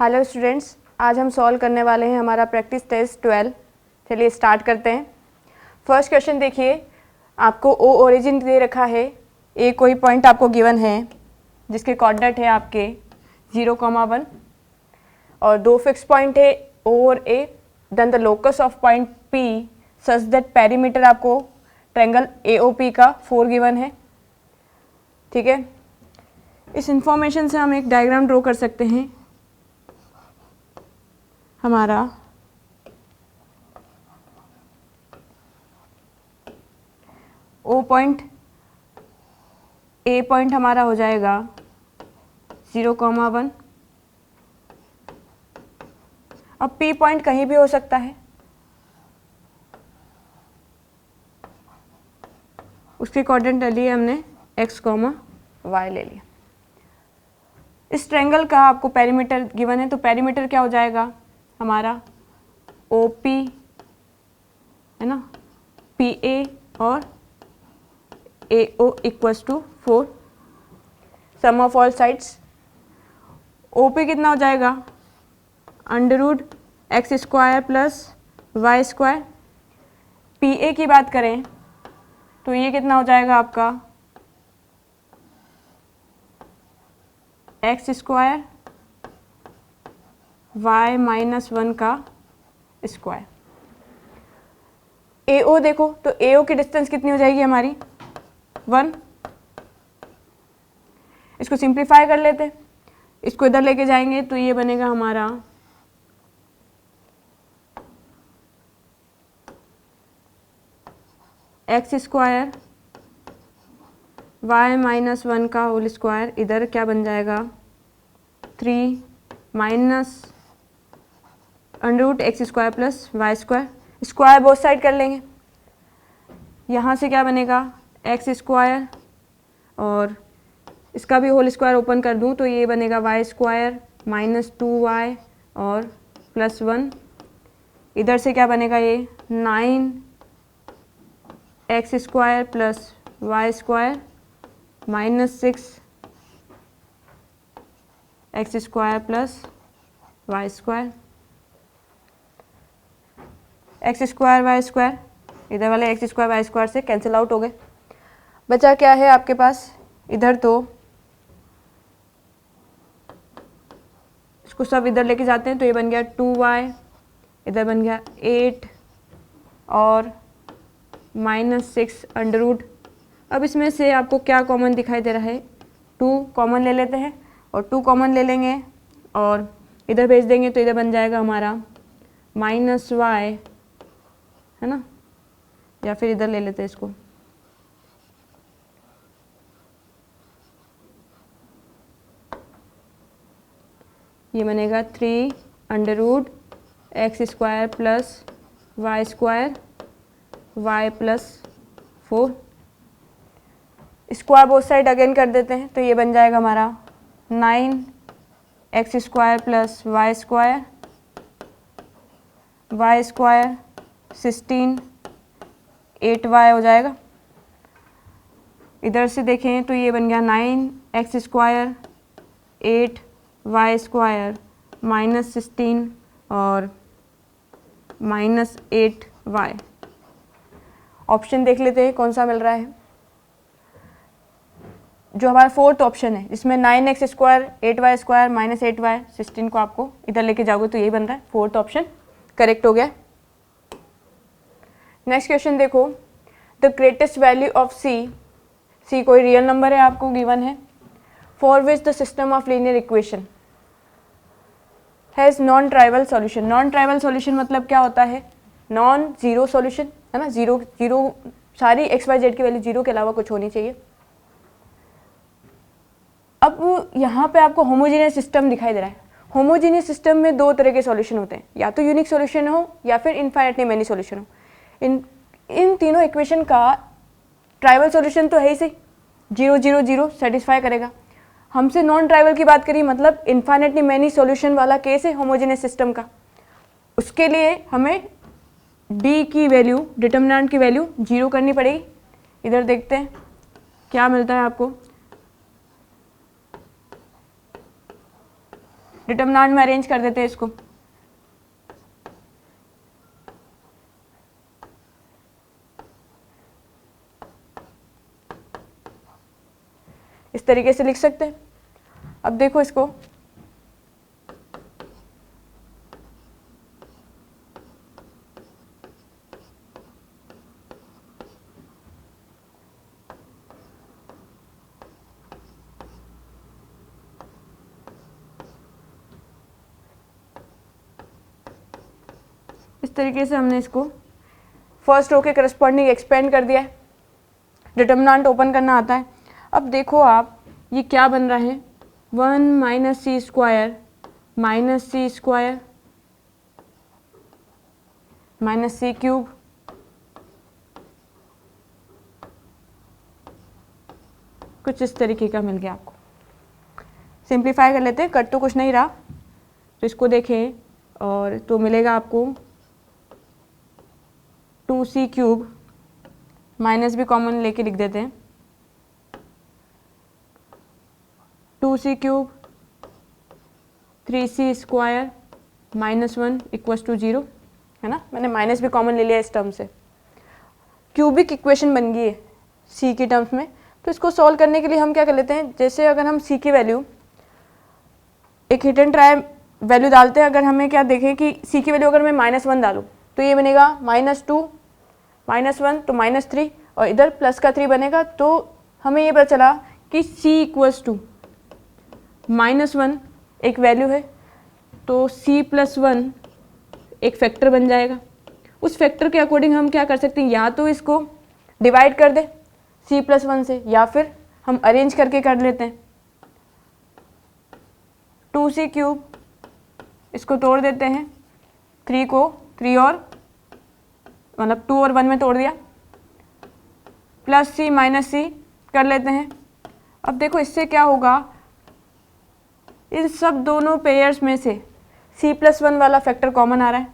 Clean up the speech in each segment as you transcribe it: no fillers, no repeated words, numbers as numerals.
Hello students, आज हम solve करने वाले हैं हमारा प्रैक्टिस टेस्ट 12। चलिए स्टार्ट करते हैं। फर्स्ट क्वेश्चन देखिए, आपको ओ ओरिजिन दे रखा है, ए कोई पॉइंट आपको गिवन है जिसके कोऑर्डिनेट है आपके 0,1 और दो फिक्स पॉइंट है ओ और A. Then the locus of point P such that perimeter आपको ट्रायंगल AOP का 4 गिवन है। ठीक है, इस इंफॉर्मेशन से हम एक डायग्राम ड्रॉ कर सकते हैं। हमारा ओ पॉइंट, ए पॉइंट हमारा हो जाएगा 0,1। अब पी पॉइंट कहीं भी हो सकता है, उसके कोऑर्डिनेट ले लिए हमने x, y ले लिया। इस ट्रायंगल का आपको पेरीमीटर गिवन है, तो पेरीमीटर क्या हो जाएगा हमारा OP है ना, PA और AO equals to 4, sum of all sides. OP कितना हो जाएगा √x² प्लस y²। PA की बात करें तो ये कितना हो जाएगा आपका x² y-1 का स्क्वायर। AO देखो तो AO की डिस्टेंस कितनी हो जाएगी हमारी 1। इसको सिंप्लीफाई कर लेते, इसको इधर लेके जाएंगे तो ये बनेगा हमारा x² y-1 का होल स्क्वायर। इधर क्या बन जाएगा 3 minus √x² plus y²। Square both side कर लेंगे, यहाँ से क्या बनेगा x² और इसका भी होल स्क्वायर ओपन कर दूँ तो ये बनेगा y² -2y और +1। इधर से क्या बनेगा ये 9x² plus y² -6x² plus y²। x² y², इधर वाले x² y² से कैंसिल आउट हो गए। बचा क्या है आपके पास इधर, तो इसको सब इधर लेके जाते हैं तो ये बन गया 2y, इधर बन गया 8 और -6 √। अब इसमें से आपको क्या कॉमन दिखाई दे रहा है, 2 कॉमन ले लेते हैं और 2 कॉमन ले लेंगे और इधर भेज देंगे तो इधर बन जाएगा हमारा -y है ना, या फिर इधर ले लेते हैं इसको, ये बनेगा 3 √x² plus y² y +4। Square both side again कर देते हैं तो ये बन जाएगा हमारा 9x² plus y² y² 16 8y हो जाएगा। इधर से देखें तो ये बन गया 9x² 8y² -16 और -8y। ऑप्शन देख लेते हैं कौन सा मिल रहा है। जो हमारा फोर्थ ऑप्शन है जिसमें 9x² 8y² -8y 16 को आपको इधर लेके जाओगे तो यही बन रहा है, फोर्थ ऑप्शन करेक्ट हो गया। नेक्स्ट क्वेश्चन देखो, the greatest value of c कोई रियल नंबर है आपको गिवन है, for which the system of linear equation has non trivial solution. Non trivial solution मतलब क्या होता है, नॉन जीरो सॉल्यूशन है ना, जीरो सारी x, y, z की वैल्यू जीरो के अलावा कुछ होनी चाहिए। अब यहाँ पे आपको होमोजीनियस सिस्टम दिखाई दे रहा है। होमोजीनियस सिस्टम में दो तरह के सॉल्यूशन होते हैं, या तो यूनिक सॉल्यूशन हो या फिर इनफाइनाइटली मेनी सॉल्यूशन हो। इन तीनों इक्वेशन का ट्राइवल सॉल्यूशन तो है ही सही, 0 0 0 सेटिस्फाई करेगा। हमसे नॉन ट्राइवल की बात करिए मतलब इनफाइनाइटली मेनी सॉल्यूशन वाला केस है होमोजेनियस सिस्टम का। उसके लिए हमें डी की वैल्यू, डिटर्मिनेंट की वैल्यू 0 करनी पड़ेगी। इधर देखते हैं क्या मिलता है आपको। डिटर्मिनेंट में अरेंज कर देते हैं इसको। इस तरीके से लिख सकते हैं। अब देखो इसको, इस तरीके से हमने इसको फर्स्ट रो के करस्पॉन्डिंग एक्सपेंड कर दिया है। डिटर्मिनेंट ओपन करना आता है। अब देखो आप, ये क्या बन रहा है, 1 माइनस सी स्क्वायर माइनस सी स्क्वायर माइनस सी क्यूब, कुछ इस तरीके का मिल गया आपको। सिंप्लीफाई कर लेते हैं, कट तो कुछ नहीं रहा, तो इसको देखें और तो मिलेगा आपको 2c क्यूब, माइनस भी कॉमन लेके लिख देते हैं, 2c cube 3c square minus 1 equals to 0, है ना। मैंने माइनस भी कॉमन ले लिया इस टर्म से। क्यूबिक इक्वेशन बन गई है c की टर्म्स में। तो इसको सॉल्व करने के लिए हम क्या कर लेते हैं, जैसे अगर हम c की वैल्यू एक हिट एंड ट्राई वैल्यू डालते हैं, अगर हमें क्या देखें कि c की वैल्यू अगर मैं -1 डालूँ तो ये बनेगा -2 -1 तो -3 और इधर प्लस का 3 बनेगा। तो हमें ये पता चला कि c इक्वल्स टू -1 एक वैल्यू है, तो c + 1 एक फैक्टर बन जाएगा। उस फैक्टर के अकॉर्डिंग हम क्या कर सकते हैं, या तो इसको डिवाइड कर दे c + 1 से, या फिर हम अरेंज करके कर लेते हैं। 2c क्यूब, इसको तोड़ देते हैं, 3 को 3 और मतलब 2 और 1 में तोड़ दिया, प्लस c माइनस c कर लेते हैं। अब देखो इससे क्या होगा, इन सब दोनों पेयर्स में से c + 1 वाला फैक्टर कॉमन आ रहा है,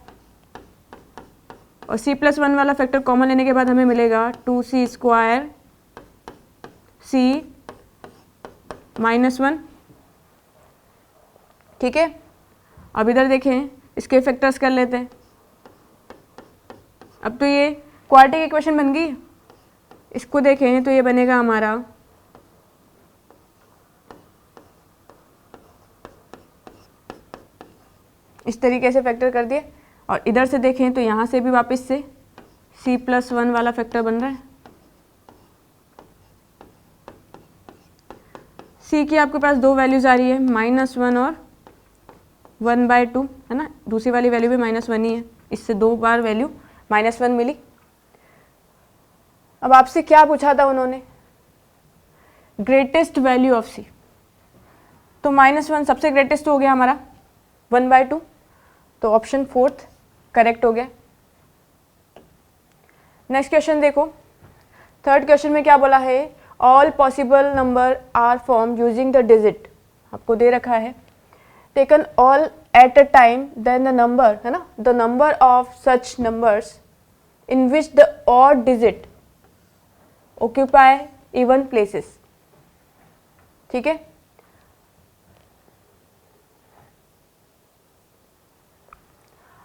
और c + 1 वाला फैक्टर कॉमन लेने के बाद हमें मिलेगा 2c स्क्वायर c -1, ठीक है। अब इधर देखें, इसके फैक्टर्स कर लेते हैं। अब तो ये क्वाड्रेटिक इक्वेशन बन गई। इसको देखें तो ये बनेगा हमारा इस तरीके से फैक्टर कर दिए, और इधर से देखें तो यहाँ से भी वापस से c + 1 वाला फैक्टर बन रहा है। c की आपके पास दो वैल्यूज आ रही है, -1 और 1/2, है ना। दूसरी वाली वैल्यू भी -1 ही है, इससे 2 बार वैल्यू -1 मिली। अब आपसे क्या पूछा था उन्होंने, ग्रेटेस्ट वैल्यू ऑफ c, तो -1 सबसे ग्रेटेस्ट हो गया हमारा 1/2, तो ऑप्शन 4 करेक्ट हो गया। नेक्स्ट क्वेश्चन देखो, थर्ड क्वेश्चन में क्या बोला है, all possible number are form using the digit, आपको दे रखा है taken all at a time then the number, है ना, the number of such numbers in which the odd digit occupy even places, ठीक है।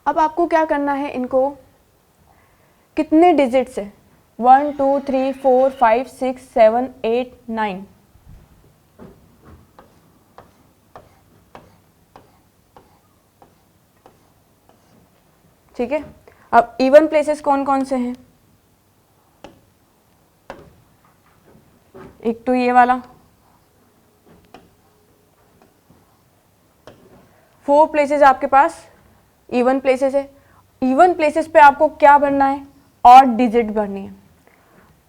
अब आपको क्या करना है, इनको कितने डिजिट्स है, 1 2 3 4 5 6 7 8 9, ठीक है। अब इवन प्लेसेस कौन कौन से हैं, एक तो ये वाला, 4 प्लेसेस आपके पास इवन प्लेसेस है। इवन प्लेसेस पे आपको क्या भरना है, ऑड डिजिट भरनी है।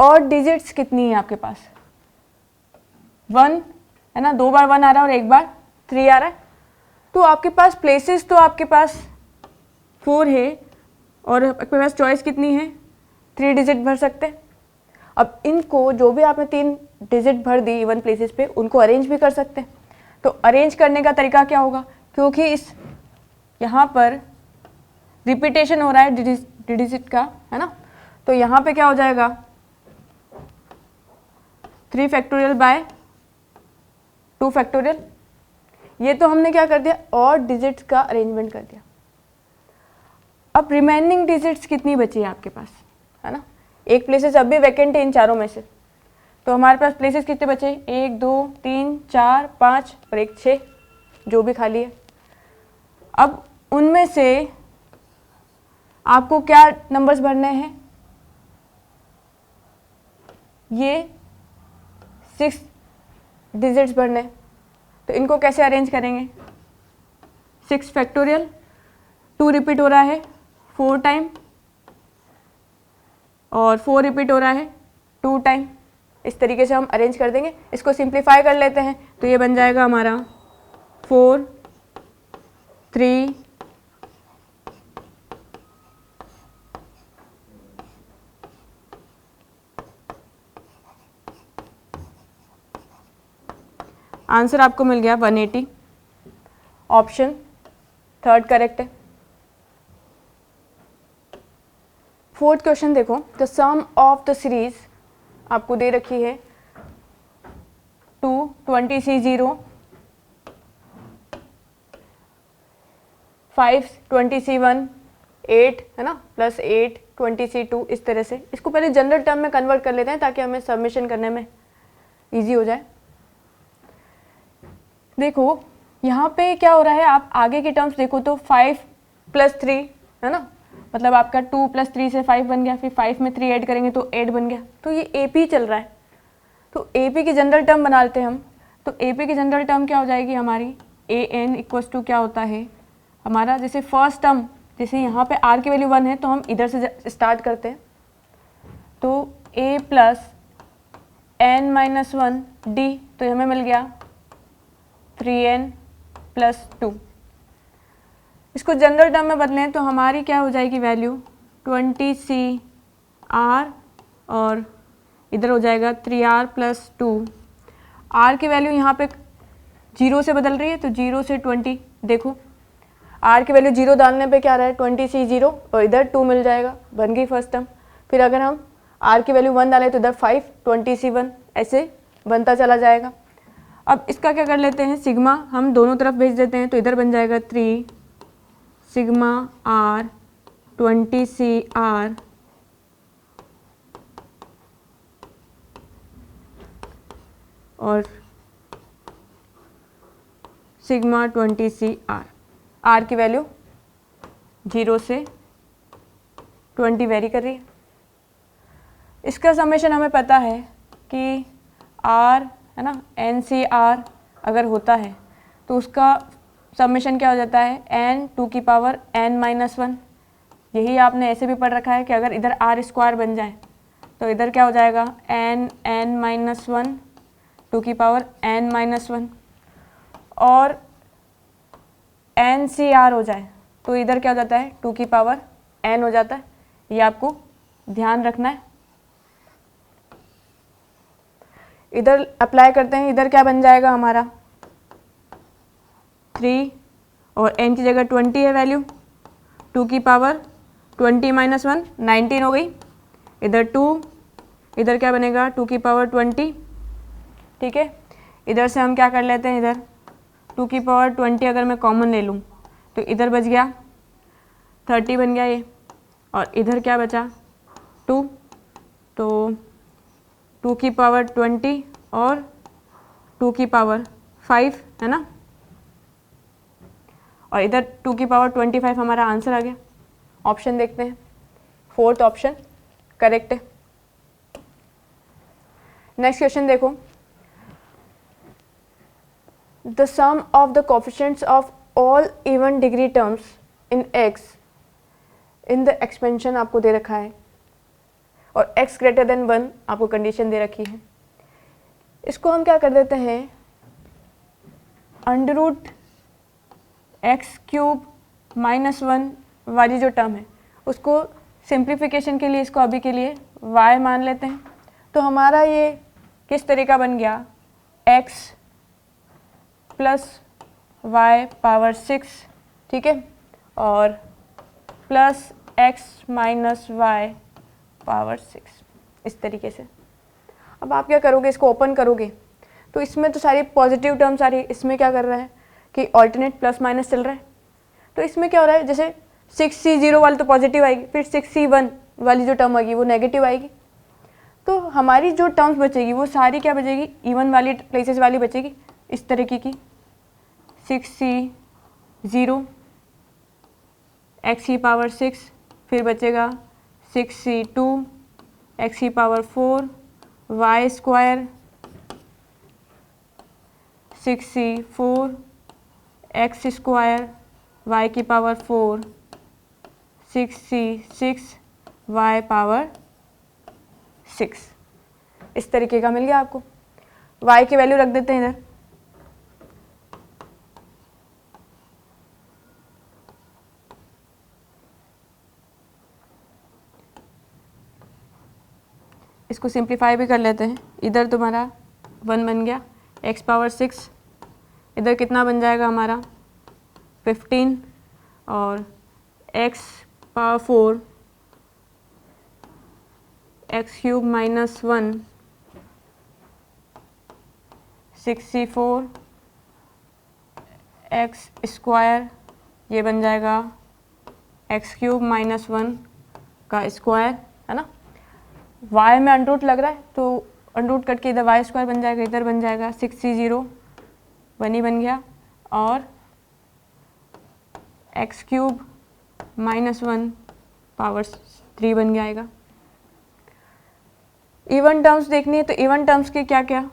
ऑड डिजिट्स कितनी है आपके पास, 1 है ना, 2 बार 1 आ रहा है और 1 बार 3 आ रहा है। तो आपके पास प्लेसेस तो आपके पास 4 है, और आपके पास चॉइस कितनी है, 3 डिजिट भर सकते हैं। अब इनको जो भी आपने 3 डिजिट भर दी इवन प्लेसेस पे, उनको अरेंज भी कर सकते हैं। तो अरेंज करने का तरीका क्या होगा, क्योंकि इस यहाँ पर रिपीटेशन हो रहा है डिजिट का, है ना, तो यहाँ पे क्या हो जाएगा 3 फैक्टोरियल बाय 2 फैक्टोरियल। ये तो हमने क्या कर दिया, और डिजिट्स का अरेंजमेंट कर दिया। अब रिमेनिंग डिजिट्स कितनी बची है आपके पास, है ना, एक प्लेसेस अब भी वैकेंट है इन चारों में से, तो हमारे पास प्लेसेस कितने बचे, 1 2 3 4 5 और एक 6 जो भी खाली है। अब उनमें से आपको क्या नंबर्स भरने हैं, ये 6 डिजिट्स भरने, तो इनको कैसे अरेंज करेंगे, 6 फैक्टोरियल, 2 रिपीट हो रहा है 4 टाइम और 4 रिपीट हो रहा है 2 टाइम, इस तरीके से हम अरेंज कर देंगे। इसको सिंप्लीफाई कर लेते हैं तो ये बन जाएगा हमारा 4 3 आंसर आपको मिल गया 180, ऑप्शन थर्ड करेक्ट है। फोर्थ क्वेश्चन देखो, the sum of the series आपको दे रखी है 2 20C0 5 20C1 8 है ना, प्लस 8 20C2, इस तरह से। इसको पहले जनरल टर्म में कन्वर्ट कर लेते हैं ताकि हमें सबमिशन करने में इजी हो जाए। देखो यहाँ पे क्या हो रहा है, आप आगे के टर्म्स देखो तो 5 + 3 है ना, मतलब आपका 2 + 3 से 5 बन गया, फिर 5 में 3 ऐड करेंगे तो 8 बन गया, तो ये AP चल रहा है। तो AP की जनरल टर्म बना लेते हैं हम, तो AP की जनरल टर्म क्या हो जाएगी हमारी, AN = क्या होता है हमारा, जैसे फर्स्ट टर्म, जैसे यहाँ पे R की वैल्यू 1 है तो हम इधर से स्टार्ट करते हैं, तो A + n - 1 D, तो हमें मिल गया 3n + 2। इसको जनरल टर्म में बदलें तो हमारी क्या हो जाएगी वैल्यू 20CR और इधर हो जाएगा 3R + 2। R की वैल्यू यहाँ पे 0 से बदल रही है तो 0 से 20, देखो R की वैल्यू 0 डालने पे क्या रहा है 20C0 और इधर 2 मिल जाएगा, बन गई फर्स्ट टर्म। फिर अगर हम R की वैल्यू 1 डालें तो इधर 5 20C1, ऐसे बनता चला जाएगा। अब इसका क्या कर लेते हैं, सिग्मा हम दोनों तरफ भेज देते हैं, तो इधर बन जाएगा 3 सिग्मा R 20CR और सिग्मा 20CR। R की वैल्यू 0 से 20 वेरी कर रही है। इसका समेशन हमें पता है कि R है ना, NCR अगर होता है तो उसका समेशन क्या हो जाता है n⁴n-1। यही आपने ऐसे भी पढ़ रखा है कि अगर इधर R² बन जाए तो इधर क्या हो जाएगा n-1 2n-1, और NCR हो जाए तो इधर क्या हो जाता है 2n हो जाता है। ये आपको ध्यान रखना है। इधर अप्लाई करते हैं, इधर क्या बन जाएगा हमारा 3 और n की जगह 20 है वैल्यू, 2n-20 - 1 19 हो गई, इधर 2, इधर क्या बनेगा 2n20, ठीक है। इधर से हम क्या कर लेते हैं, इधर 2n20 अगर मैं कॉमन ले लूँ तो इधर बच गया 30 बन गया ये, और इधर क्या बचा 2, तो 2n20 और 2n5 है ना, और इधर 2n25 हमारा आंसर आ गया। ऑप्शन देखते हैं, फोर्थ ऑप्शन करेक्ट है। नेक्स्ट क्वेश्चन देखो, the sum of the coefficients of all even degree terms in x in the expansion आपको दे रखा है और x > 1 आपको कंडीशन दे रखी है। इसको हम क्या कर देते हैं, √x³ - 1 वाली जो टर्म है उसको सिंप्लीफिकेशन के लिए इसको अभी के लिए y मान लेते हैं। तो हमारा ये किस तरह का बन गया, x + y पावर 6, ठीक है, और प्लस x - y पावर 6, इस तरीके से। अब आप क्या करोगे, इसको ओपन करोगे तो इसमें तो सारी पॉजिटिव टर्म सारी, इसमें क्या कर रहा है कि ऑल्टरनेट प्लस माइनस चल रहा है। तो इसमें क्या हो रहा है, जैसे 6C0 वाली तो पॉजिटिव आएगी, फिर 6C1 वाली जो टर्म आएगी वो नेगेटिव आएगी। तो हमारी जो टर्म्स बचेगी वो सारी क्या बचेगी, इवन वाली प्लेसेस वाली बचेगी, इस तरीके की 6C0 x की पावर 6, फिर बचेगा 6C2 x की power 4 y square 6C4 x square y की पावर 4 6C6 y पावर 6। इस तरीके का मिल गया आपको। y की वैल्यू रख देते हैं इधर, इसको सिंप्लीफाई भी कर लेते हैं। इधर तुम्हारा 1 बन गया, x पावर 6, इधर कितना बन जाएगा हमारा 15, और x power 4 x cube minus 1 6C4 x square, ये बन जाएगा x क्यूब माइनस 1 का स्क्वायर, है ना। y में अंडरूट लग रहा है तो अंडरूट कट के इधर y स्क्वायर बन जाएगा, इधर बन जाएगा 6C0 1 ही बन गया, और x क्यूब माइनस 1 पावर 3 बन जाएगा। इवन टर्म्स देखनी है तो इवन टर्म्स के क्या क्या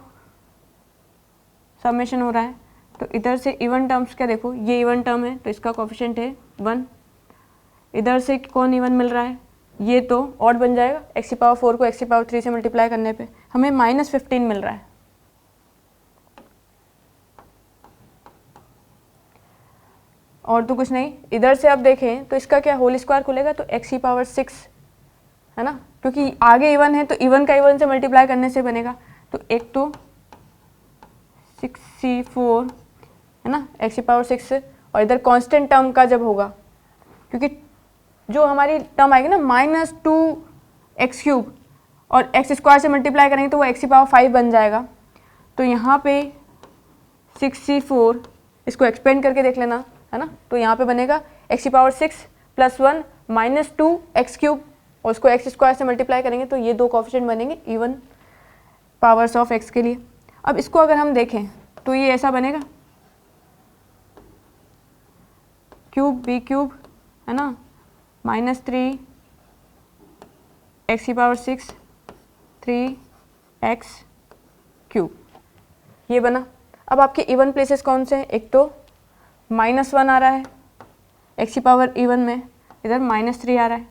समेशन हो रहा है, तो इधर से इवन टर्म्स क्या देखो, ये इवन टर्म है तो इसका कोफिशिएंट है 1। इधर से कौन इवन मिल रहा है, ये तो ऑड बन जाएगा, x की पावर 4 को x की पावर 3 से मल्टीप्लाई करने पे हमें -15 मिल रहा है। और तो कुछ नहीं। इधर से आप देखें तो इसका क्या होल स्क्वायर खुलेगा तो x की पावर 6, है ना, क्योंकि आगे इवन है तो इवन का इवन से मल्टीप्लाई करने से बनेगा। तो एक तो 6C4, है ना, x की पावर 6 से, और इधर कांस्टेंट टर्म का जब होगा, क्योंकि जो हमारी टर्म आएगी ना -2x³ और x स्क्वायर से मल्टीप्लाई करेंगे तो वो x की पावर 5 बन जाएगा। तो यहाँ पे 6C4, इसको एक्सपेंड करके देख लेना, है ना, तो यहाँ पे बनेगा x की पावर 6 + 1 -2x³ और उसको x स्क्वायर से मल्टीप्लाई करेंगे तो ये दो कोफिशिएंट बनेंगे इवन पावर्स ऑफ x के लिए। अब इसको अगर हम देखें तो ये ऐसा बनेगा क्यूब b³, है ना, -3 x की पावर 6 3x³, ये बना। अब आपके इवन प्लेसेस कौन से हैं, एक तो -1 आ रहा है x की पावर इवन में, इधर -3 आ रहा है,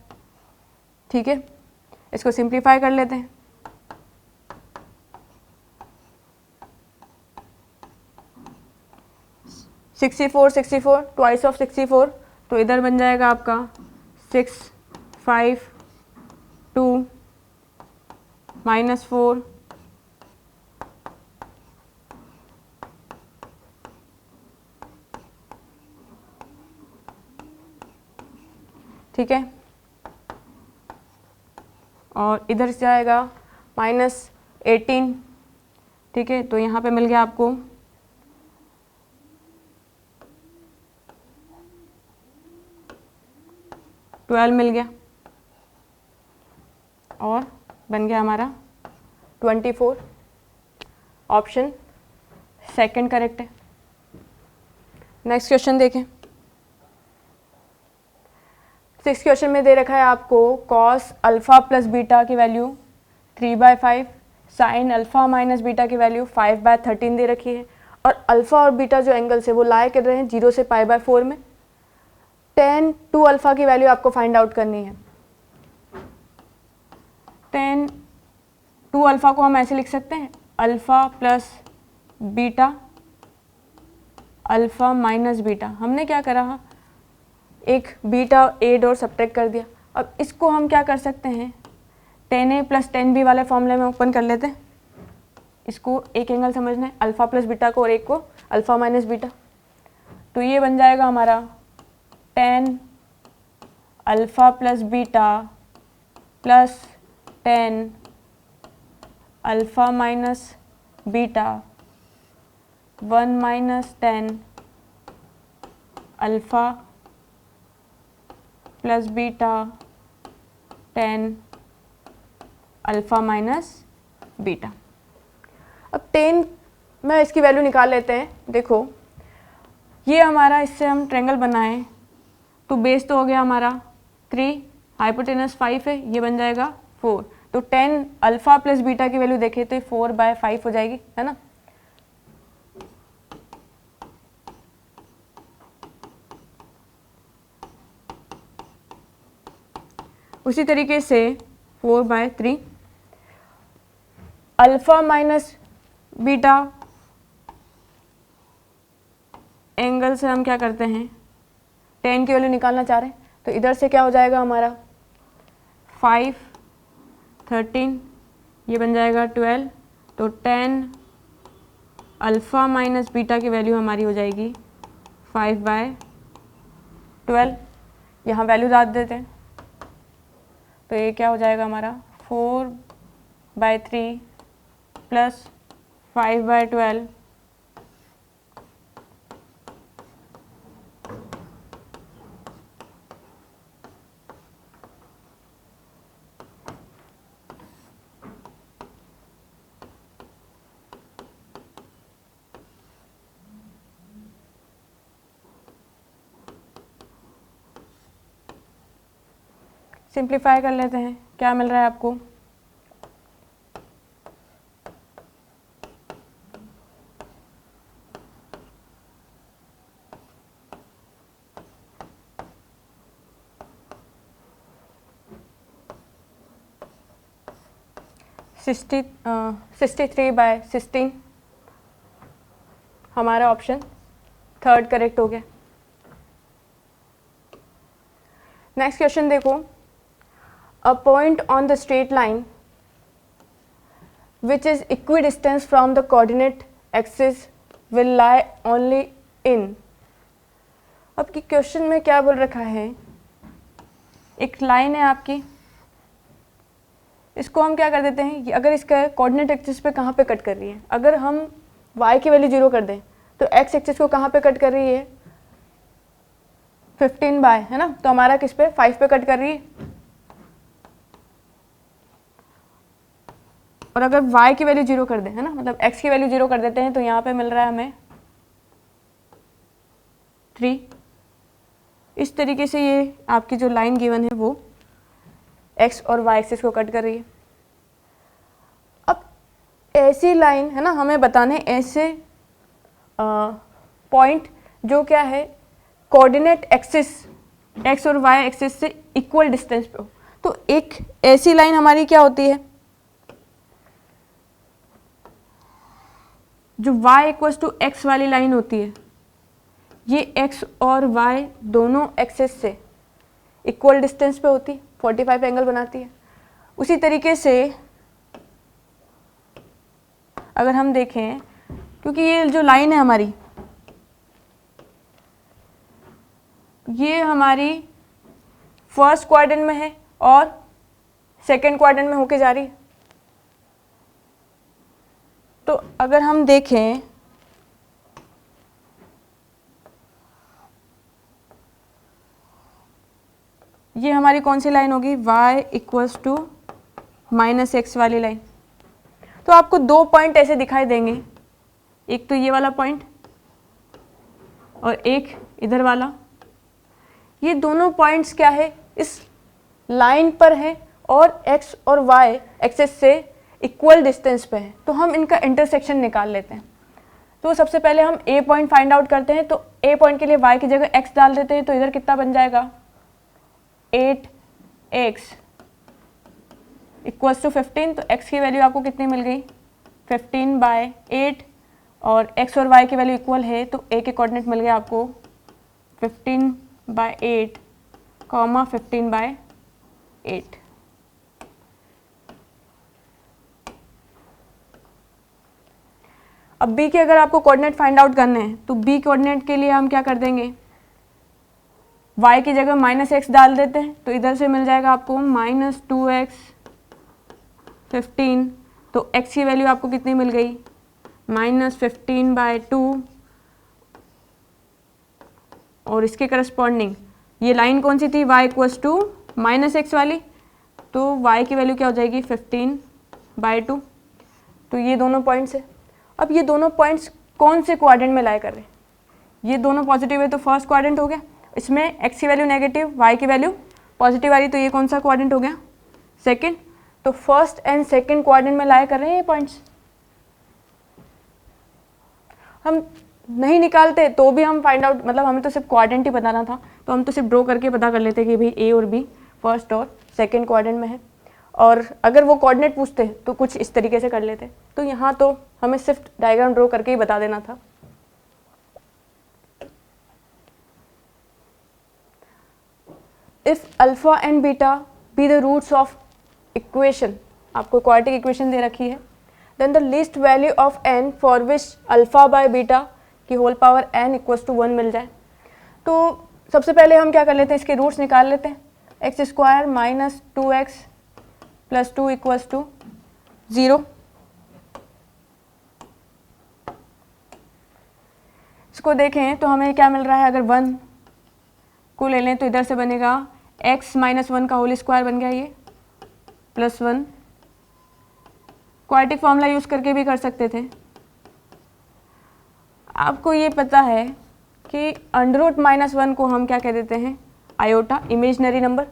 ठीक है। इसको सिंप्लीफाई कर लेते हैं। $64 ट्वाइस ऑफ 64, तो इधर बन जाएगा आपका 6 5 2 -4 ठीक है, और इधर से आएगा -18, ठीक है। तो यहाँ पे मिल गया आपको 12 मिल गया, और बन गया हमारा 24। ऑप्शन सेकंड करेक्ट है। नेक्स्ट क्वेश्चन देखें। 6 क्वेश्चन में दे रखा है आपको cos अल्फ़ा प्लस बीटा की value 3/5, sine alpha minus beta की वैल्यू 5/13 दे रखी है, और अल्फ़ा और बीटा जो एंगल्स है वो लाए कर रहे हैं 0 से π/4 में। tan 2 अल्फ़ा की वैल्यू आपको फाइंड आउट करनी है। tan 2 अल्फ़ा को हम ऐसे लिख सकते हैं alpha plus beta alpha minus beta. हमने क्या करा, एक बीटा एड और सब्ट्रैक्ट कर दिया। अब इसको हम क्या कर सकते हैं, tan a + tan b वाले फॉर्मूले में ओपन कर लेते हैं। इसको एक एंगल समझना है, अल्फ़ा प्लस बीटा को, और एक को अल्फ़ा माइनस बीटा। तो ये बन जाएगा हमारा tan alpha plus beta plus tan alpha minus beta 1 - tan alpha plus beta 10 alpha minus beta. अब 10 में इसकी वैल्यू निकाल लेते हैं। देखो ये हमारा, इससे हम ट्रायंगल बनाएं तो बेस तो हो गया हमारा 3, हाइपोटेनस 5 है, ये बन जाएगा 4। तो 10 अल्फ़ा प्लस बीटा की वैल्यू देखें तो 4/5 हो जाएगी, है ना। उसी तरीके से 4/3 अल्फ़ा माइनस बीटा एंगल से हम क्या करते हैं, 10 की वैल्यू निकालना चाह रहे हैं तो इधर से क्या हो जाएगा हमारा 5, 13, ये बन जाएगा 12। तो 10 अल्फ़ा माइनस बीटा की वैल्यू हमारी हो जाएगी 5/12। यहाँ वैल्यू डाल देते हैं तो ये क्या हो जाएगा हमारा 4/3 प्लस 5/12 सिंप्लीफाई कर लेते हैं, क्या मिल रहा है आपको 63/16 हमारा ऑप्शन थर्ड करेक्ट हो गया। नेक्स्ट क्वेश्चन देखो, a point on the straight line which is equidistance from the coordinate axis will lie only in. अब की क्वेश्चन में क्या बोल रखा है, एक लाइन है आपकी, इसको हम क्या कर देते हैं, अगर इसका कोऑर्डिनेट एक्सिस पे कहाँ पे कट कर रही है, अगर हम y की वैल्यू 0 कर दें तो x एक्सिस को कहाँ पे कट कर रही है 15 है ना, तो हमारा किस पे 5 पे कट कर रही है। और अगर y की वैल्यू 0 कर दें, है ना, मतलब x की वैल्यू 0 कर देते हैं तो यहाँ पे मिल रहा है हमें 3। इस तरीके से ये आपकी जो लाइन गिवन है वो x और y एक्सिस को कट कर रही है। अब ऐसी लाइन है ना, हमें बताने ऐसे पॉइंट जो क्या है कोऑर्डिनेट एक्सिस x और y एक्सिस से इक्वल डिस्टेंस पे हो। तो एक ऐसी लाइन हमारी क्या होती है, जो y इक्वल्स टू x वाली लाइन होती है, ये x और y दोनों एक्सिस से इक्वल डिस्टेंस पे होती, 45 एंगल बनाती है। उसी तरीके से अगर हम देखें, क्योंकि ये जो लाइन है हमारी, ये हमारी फर्स्ट क्वाड्रेंट में है और सेकंड क्वाड्रेंट में होके जा रही है। तो अगर हम देखें ये हमारी कौन सी लाइन होगी, y इक्वल्स टू -x वाली लाइन। तो आपको दो पॉइंट ऐसे दिखाई देंगे, एक तो ये वाला पॉइंट और एक इधर वाला। ये दोनों पॉइंट्स क्या है, इस लाइन पर है और x और y एक्सिस से इक्वल डिस्टेंस पे है, तो हम इनका इंटरसेक्शन निकाल लेते हैं। तो सबसे पहले हम a पॉइंट फाइंड आउट करते हैं। तो a पॉइंट के लिए y की जगह x डाल देते हैं, तो इधर कितना बन जाएगा 8x इक्वल्स टू 15। तो x की वैल्यू आपको कितनी मिल गई 15/8 और x और y की वैल्यू इक्वल है, तो a के कोऑर्डिनेट मिल गया आपको 15/8, 15/8। अब b के अगर आपको कोऑर्डिनेट फाइंड आउट करने हैं तो b कोऑर्डिनेट के लिए हम क्या कर देंगे, y की जगह -x डाल देते हैं, तो इधर से मिल जाएगा आपको -2x 15। तो x की वैल्यू आपको कितनी मिल गई -15/2 और इसके करस्पॉन्डिंग ये लाइन कौन सी थी, y इक्वल्स टू -x वाली, तो y की वैल्यू क्या हो जाएगी 15/2। तो ये दोनों पॉइंट्स है। अब ये दोनों पॉइंट्स कौन से क्वाड्रेंट में लाई कर रहे हैं, ये दोनों पॉजिटिव है तो फर्स्ट क्वाड्रेंट हो गया, इसमें x की वैल्यू नेगेटिव, y की वैल्यू पॉजिटिव आ रही, तो ये कौन सा क्वाड्रेंट हो गया, सेकंड। तो फर्स्ट एंड सेकंड क्वाड्रेंट में लाई कर रहे हैं ये पॉइंट्स। हम नहीं निकालते तो भी हम फाइंड आउट, मतलब हमें तो सिर्फ क्वाड्रेंट ही बताना था, तो हम तो सिर्फ ड्रॉ करके पता कर लेते कि भाई ए और बी फर्स्ट और सेकंड क्वाड्रेंट में है। और अगर वो कोऑर्डिनेट पूछते तो कुछ इस तरीके से कर लेते। तो यहाँ तो हमें सिर्फ डायग्राम ड्रॉ करके ही बता देना था। If alpha and beta be the roots of equation, आपको क्वाड्रेटिक इक्वेशन दे रखी है, then the least value of n for which alpha by beta की whole power n equals to 1 मिल जाए। तो सबसे पहले हम क्या कर लेते हैं, इसके रूट्स निकाल लेते हैं। x square minus 2x plus 2 equals to 0। इसको देखें तो हमें क्या मिल रहा है, अगर 1 को ले लें तो इधर से बनेगा x माइनस 1 का होल स्क्वायर बन गया ये, प्लस 1। क्वाड्रेटिक फॉर्मूला यूज़ करके भी कर सकते थे। आपको ये पता है कि अंडर रूट -1 को हम क्या कह देते हैं, आयोटा, इमेजनरी नंबर।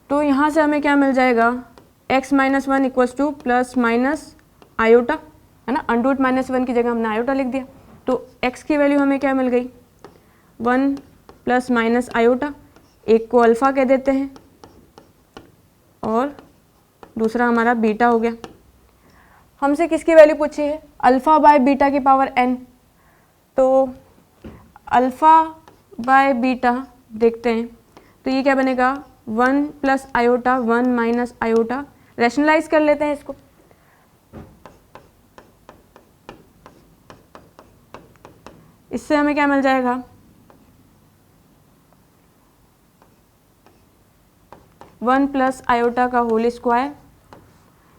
तो यहाँ से हमें क्या मिल जाएगा, x minus 1 equals two plus minus iota, है ना। अंडर रूट -1 की जगह हमने आयोटा लिख दिया, तो x की वैल्यू हमें क्या मिल गई, 1 प्लस माइनस आयोटा। एक को अल्फ़ा कह देते हैं और दूसरा हमारा बीटा हो गया। हमसे किसकी वैल्यू पूछी है, अल्फ़ा बाय बीटा की पावर n। तो अल्फ़ा बाय बीटा देखते हैं, तो ये क्या बनेगा, 1 plus iota 1 minus iota. Rationalise कर लेते हैं इसको, इससे हमें क्या मिल जाएगा, 1 प्लस आयोटा का होल स्क्वायर,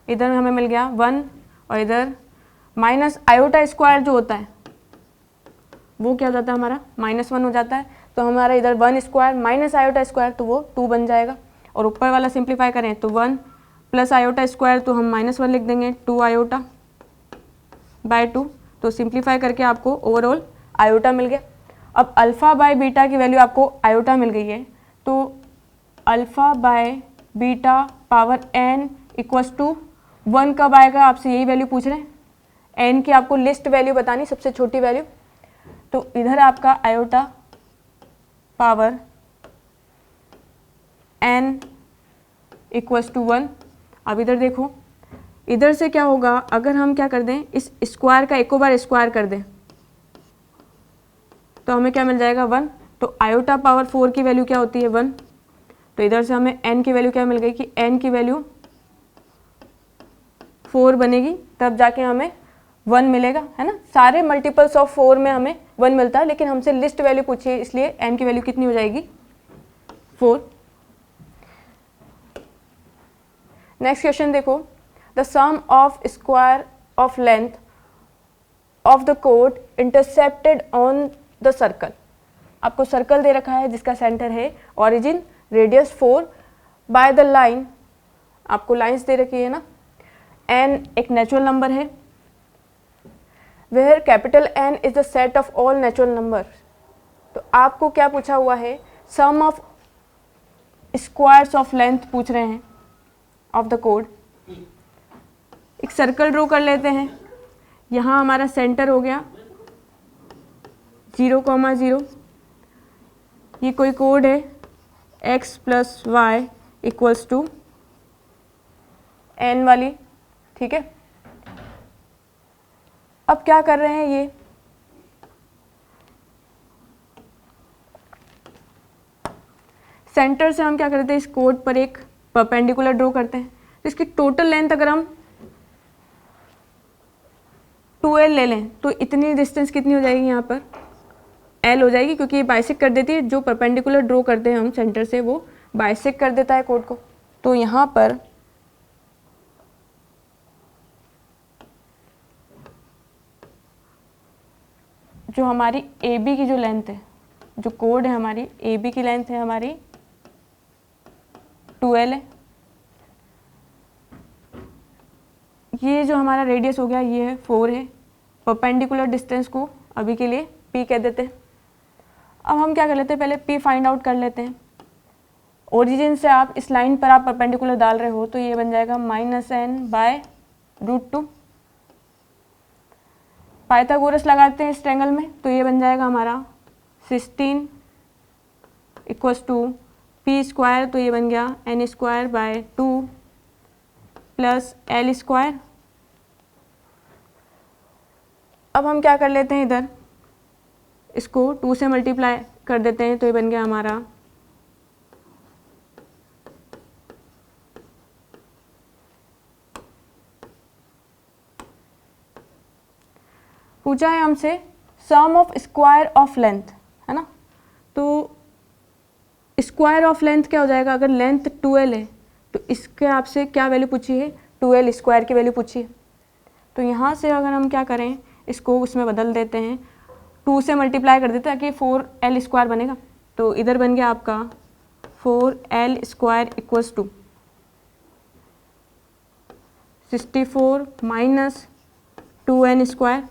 इधर हमें मिल गया 1 और इधर माइनस आयोटा स्क्वायर जो होता है वो क्या हो जाता है हमारा, -1 हो जाता है। तो हमारा इधर 1 स्क्वायर माइनस आयोटा स्क्वायर, तो वो 2 बन जाएगा। और ऊपर वाला सिंप्लीफाई करें तो 1 प्लस आयोटा स्क्वायर, तो हम -1 लिख देंगे, 2 आयोटा बाय 2। तो सिंप्लीफाई करके आपको ओवरऑल आयोटा मिल गया। अब अल्फ़ा बाय बीटा की वैल्यू आपको आयोटा मिल गई है, तो alpha by beta power n equals to 1 कब आएगा, आपसे यही वैल्यू पूछ रहे हैं। n की आपको लिस्ट वैल्यू बतानी, सबसे छोटी वैल्यू। तो इधर आपका iota power n equals to 1। अब इधर देखो, इधर से क्या होगा, अगर हम क्या कर दें, इस स्क्वायर का एक बार स्क्वायर कर दें तो हमें क्या मिल जाएगा, 1। तो आयोटा पावर 4 की वैल्यू क्या होती है, 1। तो इधर से हमें n की वैल्यू क्या मिल गई कि n की वैल्यू 4 बनेगी, तब जाके हमें 1 मिलेगा, है ना। सारे मल्टीपल्स ऑफ 4 में हमें 1 मिलता है, लेकिन हमसे लिस्ट वैल्यू पूछी है, इसलिए n की वैल्यू कितनी हो जाएगी, 4। नेक्स्ट क्वेश्चन देखो, the sum of square of length of the कोड इंटरसेप्टेड ऑन द सर्कल। आपको सर्कल दे रखा है जिसका सेंटर है origin, radius 4 by the line, आपको लाइंस दे रखी है ना। n एक नेचुरल नंबर है, where capital N is the set of all natural number. तो आपको क्या पूछा हुआ है, sum of squares of length पूछ रहे हैं ऑफ द कोड। एक सर्कल ड्रॉ कर लेते हैं, यहाँ हमारा सेंटर हो गया 0,0। ये कोई कोड है x plus y equals to n वाली, ठीक है। अब क्या कर रहे हैं ये, सेंटर से हम क्या करते हैं, इस कोड पर एक परपेंडिकुलर ड्रॉ करते हैं। तो इसकी टोटल लेंथ अगर हम 2l ले लें तो इतनी डिस्टेंस कितनी हो जाएगी, यहाँ पर l हो जाएगी, क्योंकि ये बाइसेक्ट कर देती है, जो परपेंडिकुलर ड्रॉ करते हैं हम सेंटर से वो बाइसेक्ट कर देता है कोड को। तो यहाँ पर जो हमारी ए बी की जो लेंथ है, जो कोड है हमारी ए बी की लेंथ है हमारी 12 है। ये जो हमारा रेडियस हो गया ये है 4 है। परपेंडिकुलर डिस्टेंस को अभी के लिए p कह देते हैं। अब हम क्या कर लेते हैं, पहले p फाइंड आउट कर लेते हैं। ओरिजिन से आप इस लाइन पर आप परपेंडिकुलर डाल रहे हो तो ये बन जाएगा -n/√2। पाइथागोरस लगाते हैं इस ट्रायंगल में तो ये बन जाएगा हमारा 16 = p², तो ये बन गया n²/2 + l²। अब हम क्या कर लेते हैं, इधर इसको 2 से मल्टीप्लाई कर देते हैं तो ये बन गया हमारा पूछा है हमसे सम ऑफ स्क्वायर ऑफ लेंथ, है ना। तो स्क्वायर ऑफ लेंथ क्या हो जाएगा, अगर लेंथ 12 है तो इसके आपसे क्या वैल्यू पूछी है, 12² की वैल्यू पूछी है। तो यहाँ से अगर हम क्या करें, इसको उसमें बदल देते हैं, 2 से मल्टीप्लाई कर देते हैं ताकि 4l² बनेगा। तो इधर बन गया आपका 4l² = 64 - 2n²।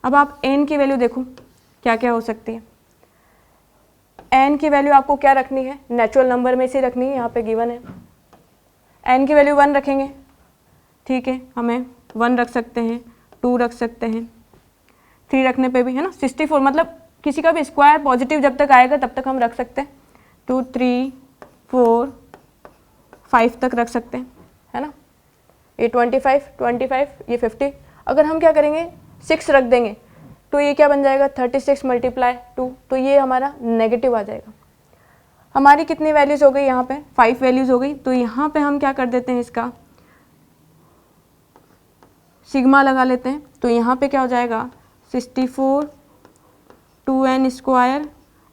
अब आप n की वैल्यू देखो क्या क्या हो सकती है। n की वैल्यू आपको क्या रखनी है, नेचुरल नंबर में से रखनी है, यहाँ पे गिवन है। n की वैल्यू 1 रखेंगे, ठीक है, हमें 1 रख सकते हैं, 2 रख सकते हैं, 3 रखने पे भी, है ना। 64 मतलब किसी का भी स्क्वायर पॉजिटिव जब तक आएगा तब तक हम रख सकते हैं। 2 3 4 5 तक रख सकते हैं, है ना। ये 25 ये 50। अगर हम क्या करेंगे 6 रख देंगे तो ये क्या बन जाएगा 36 × 2, तो ये हमारा नेगेटिव आ जाएगा। हमारी कितनी वैल्यूज़ हो गई यहाँ पे, 5 वैल्यूज़ हो गई। तो यहाँ पे हम क्या कर देते हैं, इसका सिग्मा लगा लेते हैं। तो यहाँ पे क्या हो जाएगा 64 2n²,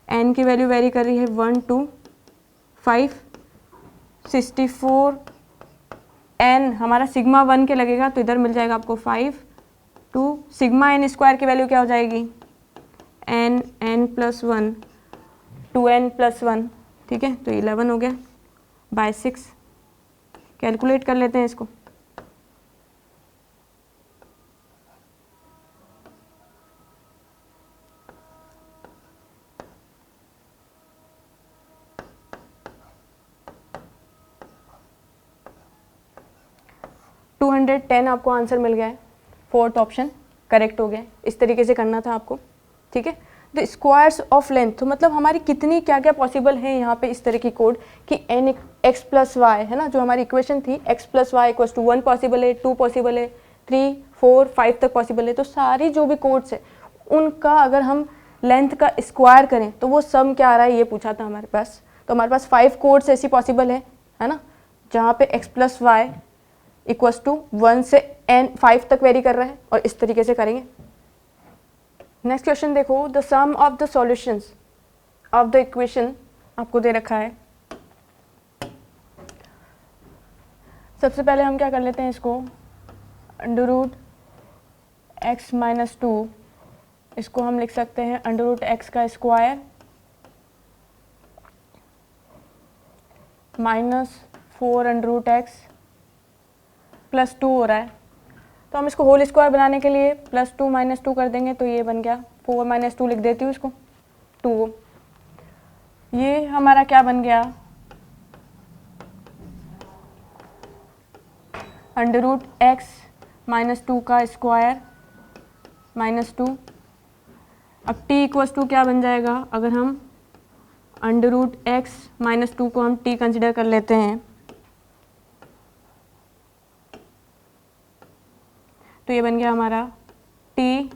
n की वैल्यू वेरी कर रही है 1 2 5, 64 n हमारा सिग्मा 1 के लगेगा तो इधर मिल जाएगा आपको 5 2 सिग्मा n² की वैल्यू क्या हो जाएगी n +1 2n + 1, ठीक है। तो 11 हो गया बाय 6। कैलकुलेट कर लेते हैं इसको। टू 210 आपको आंसर मिल गया है। 4th ऑप्शन करेक्ट हो गया। इस तरीके से करना था आपको, ठीक है। द स्क्वायर्स ऑफ लेंथ, तो मतलब हमारी कितनी क्या क्या पॉसिबल है यहाँ पे इस तरह की कोड कि n x + y, है ना, जो हमारी इक्वेशन थी x + y = 1 पॉसिबल है, 2 पॉसिबल है, 3 4 5 तक पॉसिबल है। तो सारी जो भी कोड्स है उनका अगर हम लेंथ का स्क्वायर करें तो वो सम क्या आ रहा है ये पूछा था हमारे पास। तो हमारे पास 5 कोड्स ऐसी पॉसिबल है ना, जहाँ पे x + y = 1 से n 5 तक वेरी कर रहा है, और इस तरीके से करेंगे। नेक्स्ट क्वेश्चन देखो, the sum of the solutions of the equation आपको दे रखा है। सबसे पहले हम क्या कर लेते हैं, इसको √x - 2, इसको हम लिख सकते हैं √x² -4√x + 2 हो रहा है। तो हम इसको होल स्क्वायर बनाने के लिए +2 - 2 कर देंगे तो ये बन गया 4 - 2 लिख देती हूँ इसको 2। ये हमारा क्या बन गया √x - 2 का स्क्वायर -2। अब t = क्या बन जाएगा, अगर हम √x - 2 को हम t कंसिडर कर लेते हैं तो ये बन गया हमारा t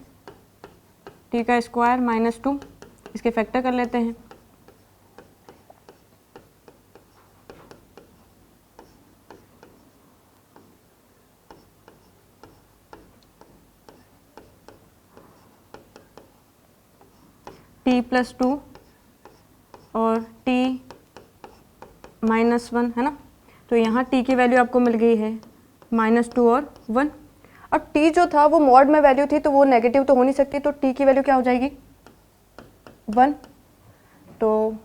का स्क्वायर -2। इसके फैक्टर कर लेते हैं। t + 2 और t -1, है ना। तो यहाँ t की वैल्यू आपको मिल गई है -2 और 1। और t जो था वो मॉड में वैल्यू थी तो वो नेगेटिव तो हो नहीं सकती, तो t की वैल्यू क्या हो जाएगी 1, तो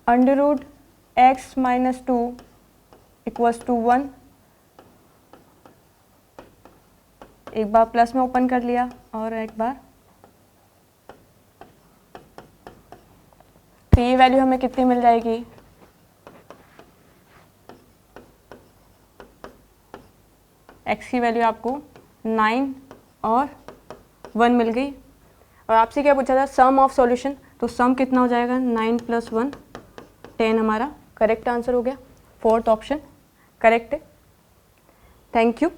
√x - 2 = 1। एक बार प्लस में ओपन कर लिया और एक बार, तो ये वैल्यू हमें कितनी मिल जाएगी, x की वैल्यू आपको 9 और 1 मिल गई। और आपसे क्या पूछा था, सम ऑफ सॉल्यूशन, तो सम कितना हो जाएगा, 9 + 1 10 हमारा करेक्ट आंसर हो गया। 4th ऑप्शन करेक्ट है। Thank you.